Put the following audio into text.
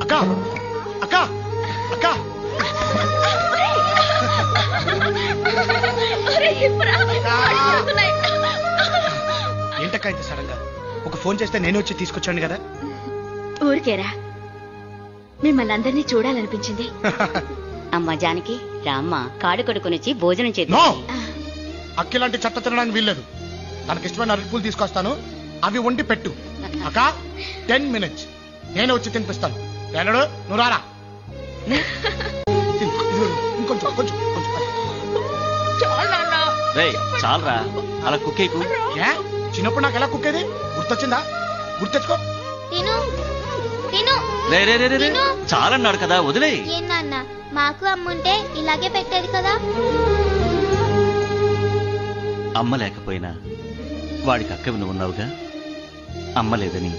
అక్క అక్క అక్క ఏంటక్క ఇంత సడన్ గా? ఒక ఫోన్ చేస్తే నేను వచ్చి తీసుకొచ్చాను కదా. ఊరికేరా, మిమ్మల్ని అందరినీ చూడాలనిపించింది. అమ్మా జానకి రామ్మ కాడు కొడుకునిచ్చి భోజనం చేద్దాం. నో, అక్కిలాంటి చెత్త తినడానికి వీల్లేదు. తనకి ఇష్టమైన అరటిపూలు తీసుకొస్తాను, అవి వండి పెట్టు. అక్క 10 minutes నేను వచ్చి తినిపిస్తాను. వెళ్ళడు, నువ్వు రారా. ఇంకొంచెం కొంచెం కొంచెం. చాలరా అలా కుక్కేకు. చిన్నప్పుడు నాకు ఎలా కుక్కేది గుర్తొచ్చిందా? గుర్తెచ్చుకో. చాలన్నాడు కదా, వదిలే. నాన్న మాకు అమ్ముంటే ఇలాగే పెట్టేది కదా. అమ్మ లేకపోయినా వాడికి అక్కవి నువ్వు ఉన్నావుగా. అమ్మ లేదని